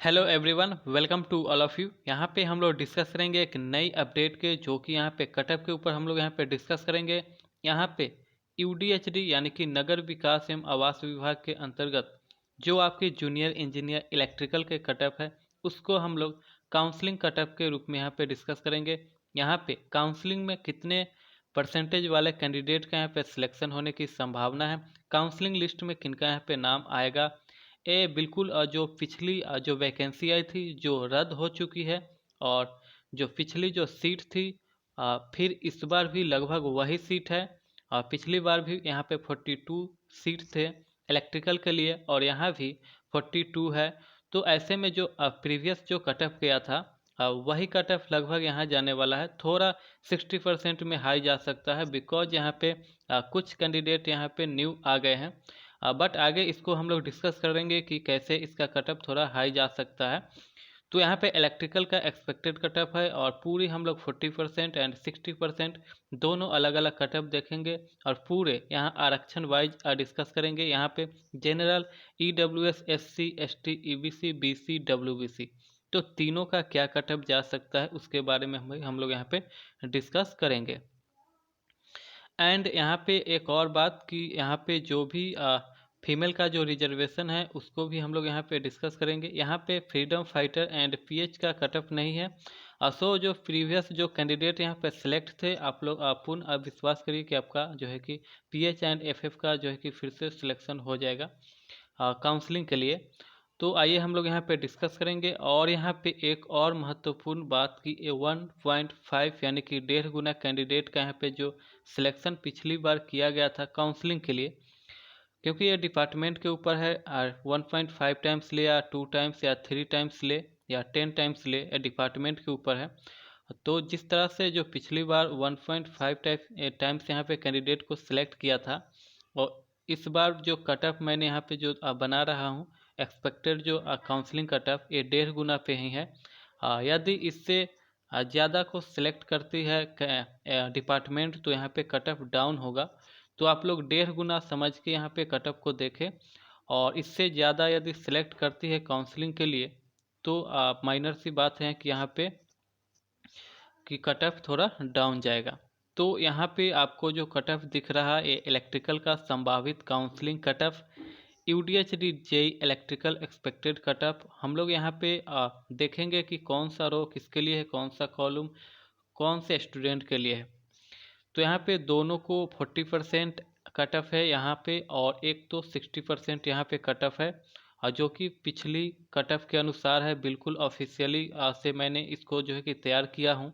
Hello everyone, welcome to all of you. यहाँ पे हम लोग डिस्कस करेंगे एक नई अपडेट के, जो कि यहाँ पे कटअप के ऊपर हम लोग यहाँ पे डिस्कस करेंगे। यहाँ पे यूडीएचडी यानी कि नगर विकास एवं आवास विभाग के अंतर्गत जो आपके जूनियर इंजीनियर इलेक्ट्रिकल के कटअप है, उसको हम लोग काउंसलिंग कटअप के रूप में यहाँ पे डिस्कस करेंगे। यहाँ पे काउंसलिंग में कितने परसेंटेज वाले कैंडिडेट का यहाँ पे सिलेक्शन होने की संभावना है, काउंसलिंग लिस्ट में किनका यहाँ पे नाम आएगा, ये बिल्कुल जो पिछली जो वैकेंसी आई थी जो रद्द हो चुकी है, और जो पिछली जो सीट थी फिर इस बार भी लगभग वही सीट है। पिछली बार भी यहाँ पे 42 सीट थे इलेक्ट्रिकल के लिए, और यहाँ भी 42 है। तो ऐसे में जो प्रीवियस जो कटअप गया था, वही कटअप लगभग यहाँ जाने वाला है। थोड़ा 60% में हाई जा सकता है, बिकॉज यहाँ पे कुछ कैंडिडेट यहाँ पे न्यू आ गए हैं। बट आगे इसको हम लोग डिस्कस करेंगे कि कैसे इसका कटअप थोड़ा हाई जा सकता है। तो यहाँ पे इलेक्ट्रिकल का एक्सपेक्टेड कटअप है, और पूरी हम लोग 40% एंड 60% दोनों अलग अलग कटअप देखेंगे, और पूरे यहाँ आरक्षण वाइज डिस्कस करेंगे। यहाँ पे general, EWS, SC, ST, EBC, BC, WBC, तो तीनों का क्या कटअप जा सकता है उसके बारे में हम लोग यहाँ पे डिस्कस करेंगे। एंड यहाँ पे एक और बात कि यहाँ पे जो भी फीमेल का जो रिजर्वेशन है उसको भी हम लोग यहाँ पे डिस्कस करेंगे। यहाँ पे फ्रीडम फाइटर एंड पीएच का कटअप नहीं है। सो जो प्रीवियस जो कैंडिडेट यहाँ पे सिलेक्ट थे, आप लोग पूर्ण विश्वास करिए कि आपका जो है कि पीएच एंड एफएफ का जो है कि फिर से सिलेक्शन हो जाएगा काउंसलिंग के लिए। तो आइए हम लोग यहाँ पे डिस्कस करेंगे। और यहाँ पे एक और महत्वपूर्ण बात कि 1.5 यानी कि 1.5 गुना कैंडिडेट का यहाँ पे जो सिलेक्शन पिछली बार किया गया था काउंसलिंग के लिए, क्योंकि ये डिपार्टमेंट के ऊपर है, और 1.5 टाइम्स ले या 2 टाइम्स या 3 टाइम्स ले या 10 टाइम्स ले, ये डिपार्टमेंट के ऊपर है। तो जिस तरह से जो पिछली बार 1.5 टाइम्स यहाँ पे कैंडिडेट को सिलेक्ट किया था, और इस बार जो कटअप मैंने यहाँ पे जो बना रहा हूँ एक्सपेक्टेड जो काउंसलिंग कटअप, ये 1.5 गुना पे ही है। यदि इससे ज़्यादा को सिलेक्ट करती है डिपार्टमेंट, तो यहाँ पे कटअप डाउन होगा। तो आप लोग 1.5 गुना समझ के यहाँ पे कटअप को देखें, और इससे ज़्यादा यदि सिलेक्ट करती है काउंसलिंग के लिए, तो माइनर सी बात है कि यहाँ पे कि कटअप थोड़ा डाउन जाएगा। तो यहाँ पे आपको जो कटअप दिख रहा है, ये इलेक्ट्रिकल का संभावित counselling cutoff, UDHD JE electrical expected cutoff. हम लोग यहाँ पे देखेंगे कि कौन सा रो किसके लिए है, कौन सा कॉलम कौन से स्टूडेंट के लिए है। तो यहाँ पे दोनों को 40% कटअप है यहाँ पे, और एक तो 60% यहाँ पे कटअप है, और जो कि पिछली कटअप के अनुसार है। बिल्कुल ऑफिशियली से मैंने इसको जो है कि तैयार किया हूँ।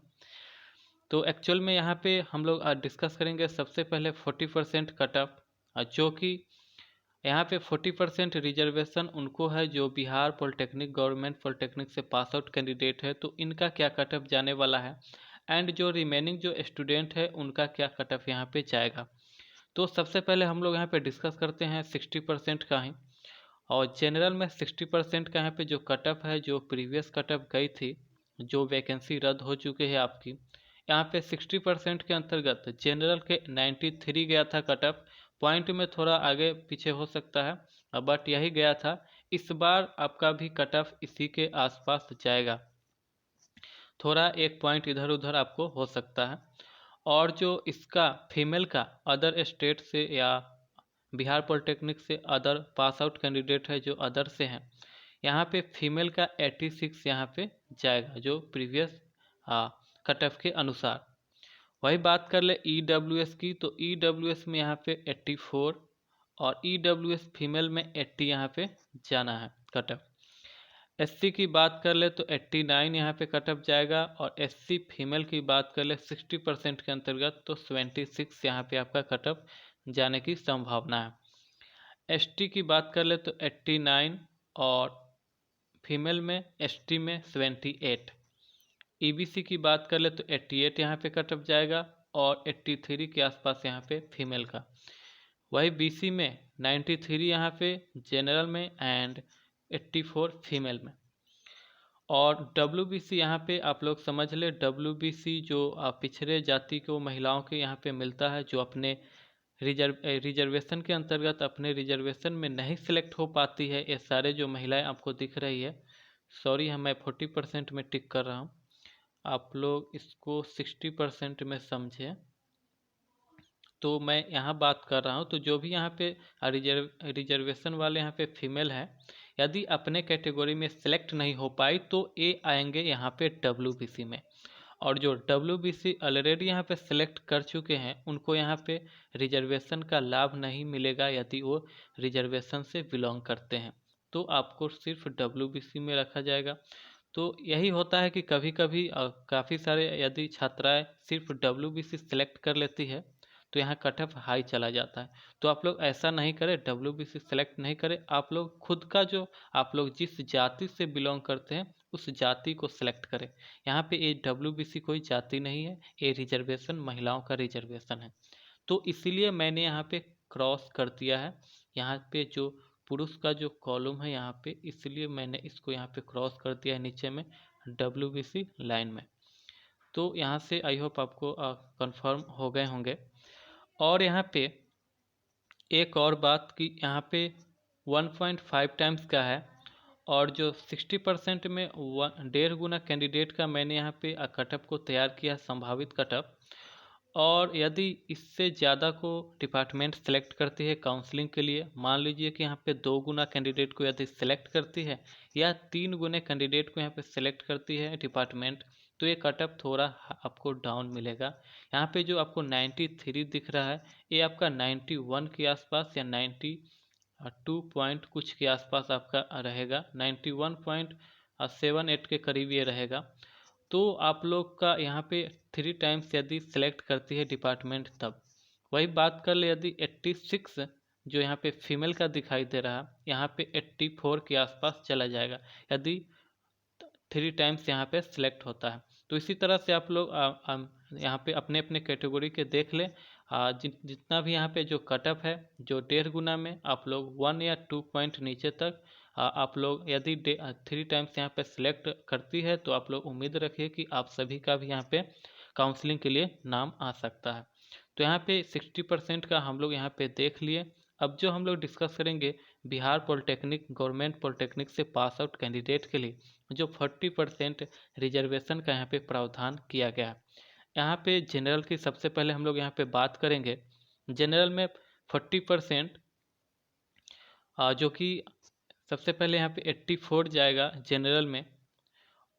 तो एक्चुअल में यहाँ पे हम लोग डिस्कस करेंगे सबसे पहले 40% कटअप, जो कि यहाँ पे 40% रिजर्वेशन उनको है जो बिहार पॉलिटेक्निक, गवर्नमेंट पॉलिटेक्निक से पास आउट कैंडिडेट है, तो इनका क्या कटअप जाने वाला है, एंड जो रिमेनिंग जो स्टूडेंट है उनका क्या कटअप यहाँ पे जाएगा। तो सबसे पहले हम लोग यहाँ पे डिस्कस करते हैं 60% का ही। और जनरल में 60% का यहाँ पे जो कटअप है, जो प्रीवियस कटअप गई थी, जो वैकेंसी रद्द हो चुकी है आपकी, यहाँ पे 60% के अंतर्गत जनरल के 93 गया था कटअप। पॉइंट में थोड़ा आगे पीछे हो सकता है, बट यही गया था। इस बार आपका भी कटअप इसी के आसपास जाएगा, थोड़ा एक पॉइंट इधर उधर आपको हो सकता है। और जो इसका फीमेल का अदर स्टेट से या बिहार पॉलिटेक्निक से अदर पास आउट कैंडिडेट है जो अदर से हैं, यहाँ पे फीमेल का 86 यहाँ पे जाएगा, जो प्रीवियस कटअप के अनुसार। वही बात कर ले ईडब्ल्यूएस की, तो ईडब्ल्यूएस में यहाँ पे 84, और ईडब्ल्यूएस फीमेल में 80 यहाँ पे जाना है कटअप। एससी की बात कर ले तो 89 यहाँ पे कटअप जाएगा, और एससी फीमेल की बात कर ले 60% के अंतर्गत, तो 76 यहाँ पे आपका कटअप जाने की संभावना है। एसटी की बात कर ले तो 89, और फीमेल में एसटी में 78। ईबीसी की बात कर ले तो 88 यहाँ पे कटअप जाएगा, और 83 के आसपास यहाँ पे फीमेल का। वही बीसी में 93 यहाँ पे जनरल में, एंड 84 फीमेल में। और डब्ल्यूबीसी यहाँ पे आप लोग समझ ले, डब्ल्यूबीसी जो पिछड़े जाति को महिलाओं के यहाँ पे मिलता है, जो अपने रिजर्वेशन के अंतर्गत अपने रिजर्वेशन में नहीं सिलेक्ट हो पाती है, ये सारे जो महिलाएं आपको दिख रही है, सॉरी मैं 40% में टिक कर रहा हूँ, आप लोग इसको 60% में समझें। तो मैं यहाँ बात कर रहा हूँ, तो जो भी यहाँ पे रिजर्वेशन वाले यहाँ पे फीमेल है, यदि अपने कैटेगरी में सेलेक्ट नहीं हो पाई तो ये आएंगे यहाँ पे WBC में। और जो WBC ऑलरेडी यहाँ पे सेलेक्ट कर चुके हैं उनको यहाँ पे रिजर्वेशन का लाभ नहीं मिलेगा यदि वो रिजर्वेशन से बिलोंग करते हैं, तो आपको सिर्फ WBC में रखा जाएगा। तो यही होता है कि कभी कभी काफ़ी सारे यदि छात्राएं सिर्फ WBC सेलेक्ट कर लेती है तो यहाँ कट ऑफ हाई चला जाता है। तो आप लोग ऐसा नहीं करें, WBC सेलेक्ट नहीं करें, आप लोग खुद का जो आप लोग जिस जाति से बिलोंग करते हैं उस जाति को सिलेक्ट करें। यहाँ पे ये WBC कोई जाति नहीं है, ये रिजर्वेशन महिलाओं का रिजर्वेशन है। तो इसीलिए मैंने यहाँ पे क्रॉस कर दिया है, यहाँ पे जो पुरुष का जो कॉलम है यहाँ पे, इसलिए मैंने इसको यहाँ पे क्रॉस कर दिया है नीचे में WBC लाइन में। तो यहाँ से आई होप आपको कंफर्म हो गए होंगे। और यहाँ पे एक और बात कि यहाँ पे 1.5 टाइम्स का है, और जो 60% में 1.5 गुना कैंडिडेट का मैंने यहाँ पे कटअप को तैयार किया, संभावित कटअप। और यदि इससे ज़्यादा को डिपार्टमेंट सेलेक्ट करती है काउंसलिंग के लिए, मान लीजिए कि यहाँ पे 2 गुना कैंडिडेट को यदि सेलेक्ट करती है या 3 गुने कैंडिडेट को यहाँ पे सेलेक्ट करती है डिपार्टमेंट, तो ये कटअप थोड़ा आपको डाउन मिलेगा। यहाँ पे जो आपको 93 दिख रहा है ये आपका 91 के आसपास या 92 पॉइंट कुछ के आसपास आपका रहेगा, 91.78 के करीब ये रहेगा। तो आप लोग का यहाँ पे 3 टाइम्स यदि सेलेक्ट करती है डिपार्टमेंट, तब वही बात कर ले यदि 86 जो यहाँ पे फीमेल का दिखाई दे रहा है यहाँ पे 84 के आसपास चला जाएगा यदि 3 टाइम्स यहाँ पे सिलेक्ट होता है। तो इसी तरह से आप लोग यहाँ पे अपने अपने कैटेगरी के देख लें, जितना भी यहाँ पे जो कटअप है जो 1.5 गुना में आप लोग 1 या 2 पॉइंट नीचे तक आप लोग यदि 3 टाइम्स यहाँ पे सिलेक्ट करती है तो आप लोग उम्मीद रखिए कि आप सभी का भी यहाँ पे काउंसलिंग के लिए नाम आ सकता है। तो यहाँ पे 60% का हम लोग यहाँ पे देख लिए। अब जो हम लोग डिस्कस करेंगे बिहार पॉलिटेक्निक गवर्नमेंट पॉलिटेक्निक से पास आउट कैंडिडेट के लिए जो 40% रिजर्वेशन का यहाँ पे प्रावधान किया गया है। यहाँ पे जनरल की सबसे पहले हम लोग यहाँ पे बात करेंगे। जनरल में 40% जो कि सबसे पहले यहाँ पे 84 जाएगा जनरल में,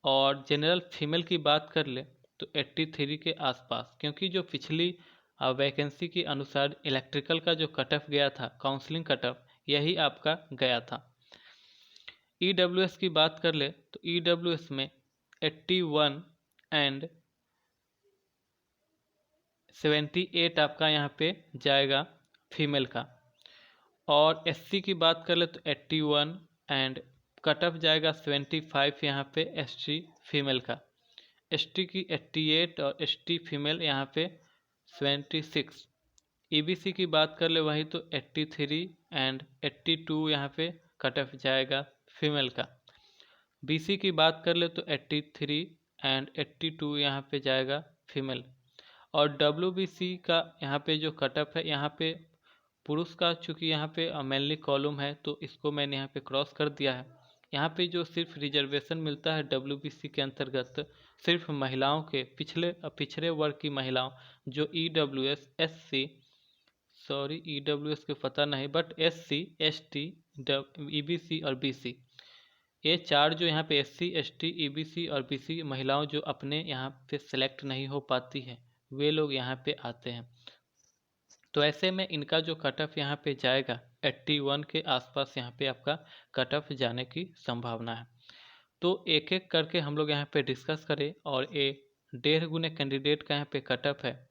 और जनरल फीमेल की बात कर ले तो 83 के आसपास, क्योंकि जो पिछली वैकेंसी के अनुसार इलेक्ट्रिकल का जो कट ऑफ गया था काउंसलिंग कट ऑफ यही आपका गया था। EWS की बात कर ले तो EWS में 81 एंड 78 आपका यहाँ पे जाएगा फीमेल का। और SC की बात कर ले तो 81 एंड कट ऑफ जाएगा 75 यहाँ पे ST फीमेल का। ST की 88 और ST फीमेल यहाँ पे 76। EBC की बात कर ले वही तो 83 एंड 82 यहाँ पे कट ऑफ जाएगा फीमेल का। BC की बात कर ले तो 83 एंड 82 यहाँ पे जाएगा फीमेल। और WBC का यहाँ पे जो कट ऑफ है यहाँ पे पुरुष का, चूँकि यहाँ पे मेनली कॉलम है तो इसको मैंने यहाँ पे क्रॉस कर दिया है। यहाँ पे जो सिर्फ रिजर्वेशन मिलता है WBC के अंतर्गत सिर्फ महिलाओं के पिछड़े वर्ग की महिलाओं जो EWS SC सॉरी EWS के पता नहीं बट SC ST EBC और BC, ये 4 जो यहाँ पे SC ST EBC और BC महिलाओं जो अपने यहाँ पे सेलेक्ट नहीं हो पाती है वे लोग यहाँ पे आते हैं। तो ऐसे में इनका जो कट ऑफ यहाँ पे जाएगा 81 के आसपास यहाँ पे आपका कट ऑफ जाने की संभावना है। तो एक एक करके हम लोग यहाँ पे डिस्कस करें। और ये 1.5 गुने कैंडिडेट का यहाँ पे कट ऑफ है,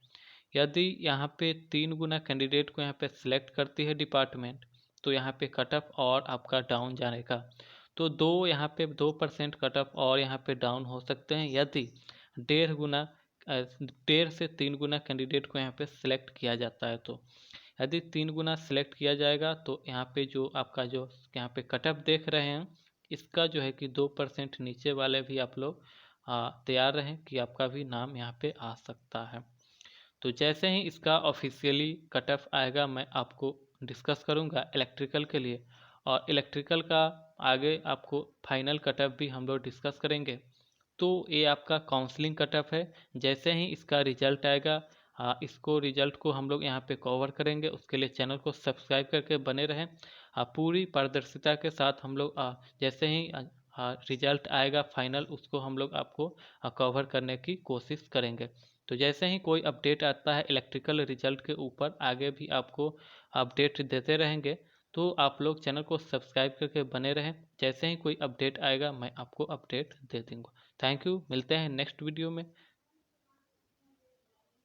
यदि यहाँ पे 3 गुना कैंडिडेट को यहाँ पे सिलेक्ट करती है डिपार्टमेंट तो यहाँ पे कट ऑफ और आपका डाउन जाने का, तो यहाँ पे 2% कट ऑफ और यहाँ पे डाउन हो सकते हैं यदि 1.5 से 3 गुना कैंडिडेट को यहाँ पे सिलेक्ट किया जाता है। तो यदि 3 गुना सिलेक्ट किया जाएगा तो यहाँ पे जो आपका जो यहाँ पे कट ऑफ देख रहे हैं इसका जो है कि 2% नीचे वाले भी आप लोग तैयार रहें कि आपका भी नाम यहाँ पे आ सकता है। तो जैसे ही इसका ऑफिशियली कट ऑफ आएगा मैं आपको डिस्कस करूँगा इलेक्ट्रिकल के लिए। और इलेक्ट्रिकल का आगे आपको फाइनल कट ऑफ भी हम लोग डिस्कस करेंगे। तो ये आपका काउंसलिंग कट ऑफ है। जैसे ही इसका रिजल्ट आएगा इसको रिजल्ट को हम लोग यहाँ पे कवर करेंगे। उसके लिए चैनल को सब्सक्राइब करके बने रहें। पूरी पारदर्शिता के साथ हम लोग जैसे ही रिजल्ट आएगा फाइनल, उसको हम लोग आपको कवर करने की कोशिश करेंगे। तो जैसे ही कोई अपडेट आता है इलेक्ट्रिकल रिजल्ट के ऊपर, आगे भी आपको अपडेट देते रहेंगे। तो आप लोग चैनल को सब्सक्राइब करके बने रहें। जैसे ही कोई अपडेट आएगा मैं आपको अपडेट दे दूँगा। थैंक यू, मिलते हैं नेक्स्ट वीडियो में।